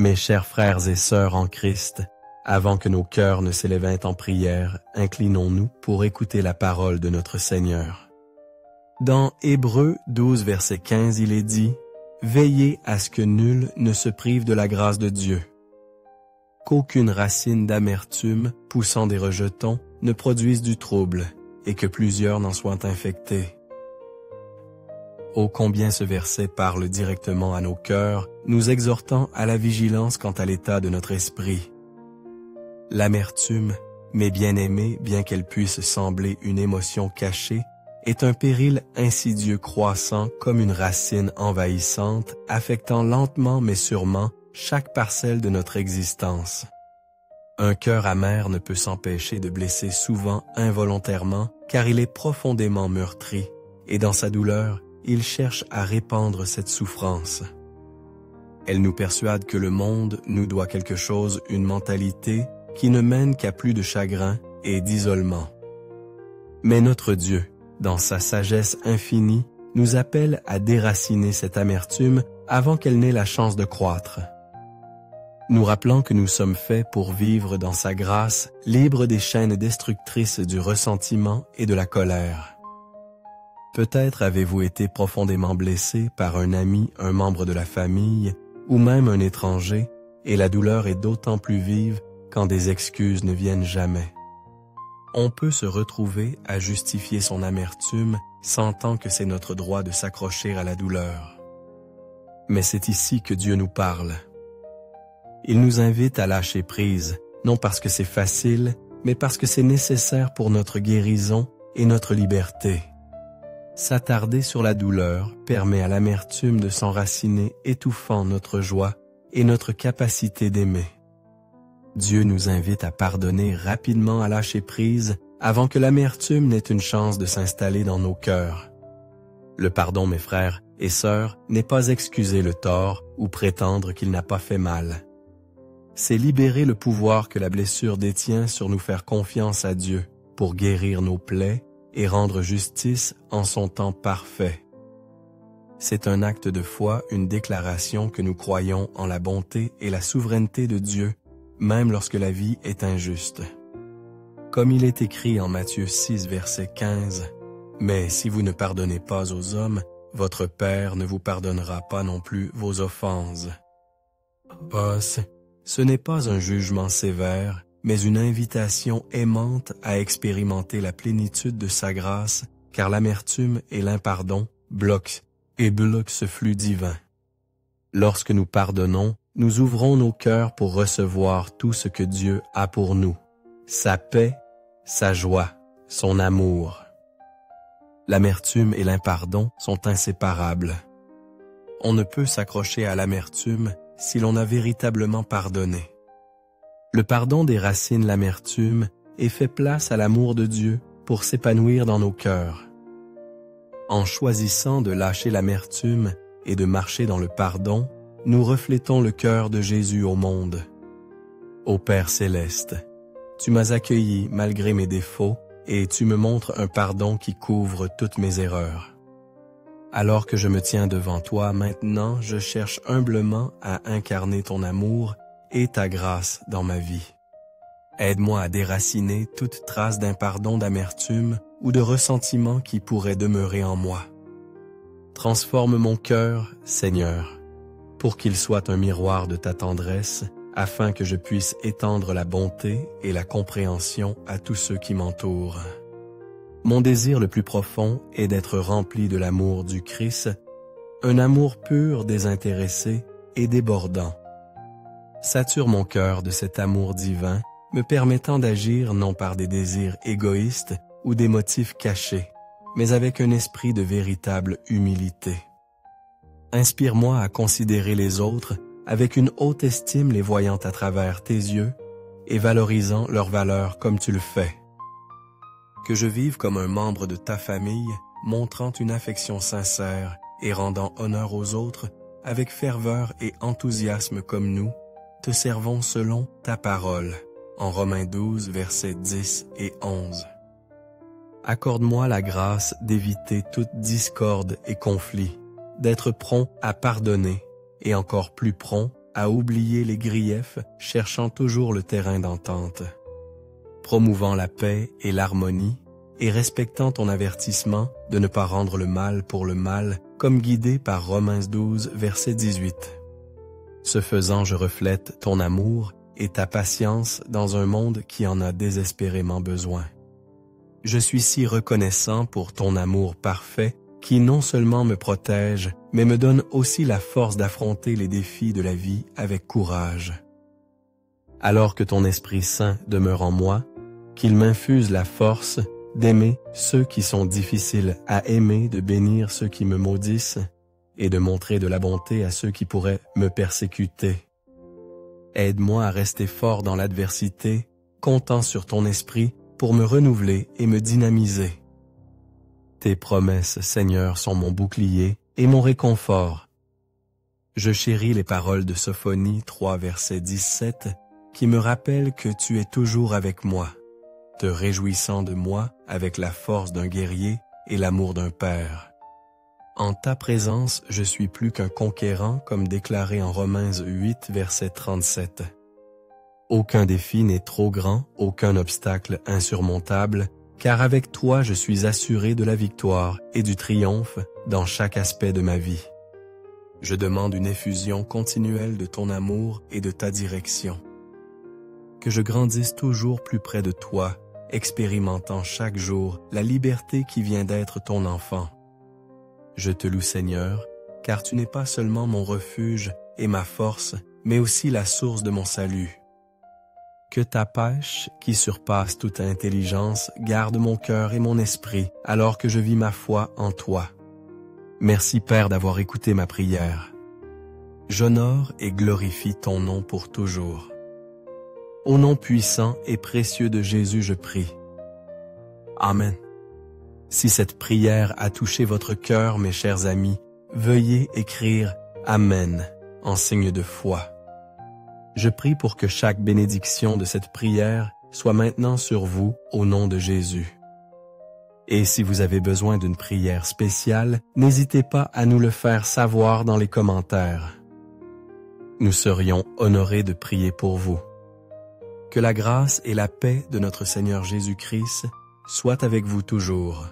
Mes chers frères et sœurs en Christ, avant que nos cœurs ne s'élèvent en prière, inclinons-nous pour écouter la parole de notre Seigneur. Dans Hébreux 12, verset 15, il est dit « Veillez à ce que nul ne se prive de la grâce de Dieu, qu'aucune racine d'amertume poussant des rejetons ne produise du trouble, et que plusieurs n'en soient infectés. » Ô combien ce verset parle directement à nos cœurs, nous exhortant à la vigilance quant à l'état de notre esprit. L'amertume, mes bien-aimés, bien qu'elle puisse sembler une émotion cachée, est un péril insidieux croissant comme une racine envahissante, affectant lentement mais sûrement chaque parcelle de notre existence. Un cœur amer ne peut s'empêcher de blesser souvent involontairement, car il est profondément meurtri, et dans sa douleur, il cherche à répandre cette souffrance. Elle nous persuade que le monde nous doit quelque chose, une mentalité qui ne mène qu'à plus de chagrin et d'isolement. Mais notre Dieu, dans sa sagesse infinie, nous appelle à déraciner cette amertume avant qu'elle n'ait la chance de croître. Nous rappelant que nous sommes faits pour vivre dans sa grâce, libres des chaînes destructrices du ressentiment et de la colère. Peut-être avez-vous été profondément blessé par un ami, un membre de la famille, ou même un étranger, et la douleur est d'autant plus vive quand des excuses ne viennent jamais. On peut se retrouver à justifier son amertume, sentant que c'est notre droit de s'accrocher à la douleur. Mais c'est ici que Dieu nous parle. Il nous invite à lâcher prise, non parce que c'est facile, mais parce que c'est nécessaire pour notre guérison et notre liberté. S'attarder sur la douleur permet à l'amertume de s'enraciner, étouffant notre joie et notre capacité d'aimer. Dieu nous invite à pardonner rapidement, à lâcher prise, avant que l'amertume n'ait une chance de s'installer dans nos cœurs. Le pardon, mes frères et sœurs, n'est pas excuser le tort ou prétendre qu'il n'a pas fait mal. C'est libérer le pouvoir que la blessure détient sur nous, faire confiance à Dieu pour guérir nos plaies et rendre justice en son temps parfait. C'est un acte de foi, une déclaration que nous croyons en la bonté et la souveraineté de Dieu, même lorsque la vie est injuste. Comme il est écrit en Matthieu 6, verset 15, « Mais si vous ne pardonnez pas aux hommes, votre Père ne vous pardonnera pas non plus vos offenses. » Ce n'est pas un jugement sévère, mais une invitation aimante à expérimenter la plénitude de sa grâce, car l'amertume et l'impardon bloquent ce flux divin. Lorsque nous pardonnons, nous ouvrons nos cœurs pour recevoir tout ce que Dieu a pour nous, sa paix, sa joie, son amour. L'amertume et l'impardon sont inséparables. On ne peut s'accrocher à l'amertume si l'on a véritablement pardonné. Le pardon déracine l'amertume et fait place à l'amour de Dieu pour s'épanouir dans nos cœurs. En choisissant de lâcher l'amertume et de marcher dans le pardon, nous reflétons le cœur de Jésus au monde. Ô Père céleste, tu m'as accueilli malgré mes défauts et tu me montres un pardon qui couvre toutes mes erreurs. Alors que je me tiens devant toi maintenant, je cherche humblement à incarner ton amour et ta grâce dans ma vie. Aide-moi à déraciner toute trace d'impardon, d'amertume ou de ressentiment qui pourrait demeurer en moi. Transforme mon cœur, Seigneur, pour qu'il soit un miroir de ta tendresse, afin que je puisse étendre la bonté et la compréhension à tous ceux qui m'entourent. Mon désir le plus profond est d'être rempli de l'amour du Christ, un amour pur, désintéressé et débordant. Sature mon cœur de cet amour divin, me permettant d'agir non par des désirs égoïstes ou des motifs cachés, mais avec un esprit de véritable humilité. Inspire-moi à considérer les autres avec une haute estime, les voyant à travers tes yeux et valorisant leur valeur comme tu le fais. Que je vive comme un membre de ta famille, montrant une affection sincère et rendant honneur aux autres avec ferveur et enthousiasme comme nous, te servons selon ta parole, en Romains 12, versets 10 et 11. Accorde-moi la grâce d'éviter toute discorde et conflit, d'être prompt à pardonner et encore plus prompt à oublier les griefs, cherchant toujours le terrain d'entente. Promouvant la paix et l'harmonie, et respectant ton avertissement de ne pas rendre le mal pour le mal, comme guidé par Romains 12, verset 18. Ce faisant, je reflète ton amour et ta patience dans un monde qui en a désespérément besoin. Je suis si reconnaissant pour ton amour parfait qui non seulement me protège, mais me donne aussi la force d'affronter les défis de la vie avec courage. Alors que ton Esprit Saint demeure en moi, qu'il m'infuse la force d'aimer ceux qui sont difficiles à aimer, de bénir ceux qui me maudissent et de montrer de la bonté à ceux qui pourraient me persécuter. Aide-moi à rester fort dans l'adversité, comptant sur ton esprit pour me renouveler et me dynamiser. Tes promesses, Seigneur, sont mon bouclier et mon réconfort. Je chéris les paroles de Sophonie 3, verset 17, qui me rappellent que tu es toujours avec moi, te réjouissant de moi avec la force d'un guerrier et l'amour d'un père. En ta présence, je suis plus qu'un conquérant, comme déclaré en Romains 8, verset 37. Aucun défi n'est trop grand, aucun obstacle insurmontable, car avec toi je suis assuré de la victoire et du triomphe dans chaque aspect de ma vie. Je demande une effusion continuelle de ton amour et de ta direction. Que je grandisse toujours plus près de toi, expérimentant chaque jour la liberté qui vient d'être ton enfant. Je te loue, Seigneur, car tu n'es pas seulement mon refuge et ma force, mais aussi la source de mon salut. Que ta pêche, qui surpasse toute intelligence, garde mon cœur et mon esprit, alors que je vis ma foi en toi. Merci, Père, d'avoir écouté ma prière. J'honore et glorifie ton nom pour toujours. Au nom puissant et précieux de Jésus, je prie. Amen. Si cette prière a touché votre cœur, mes chers amis, veuillez écrire « Amen » en signe de foi. Je prie pour que chaque bénédiction de cette prière soit maintenant sur vous au nom de Jésus. Et si vous avez besoin d'une prière spéciale, n'hésitez pas à nous le faire savoir dans les commentaires. Nous serions honorés de prier pour vous. Que la grâce et la paix de notre Seigneur Jésus-Christ soient avec vous toujours.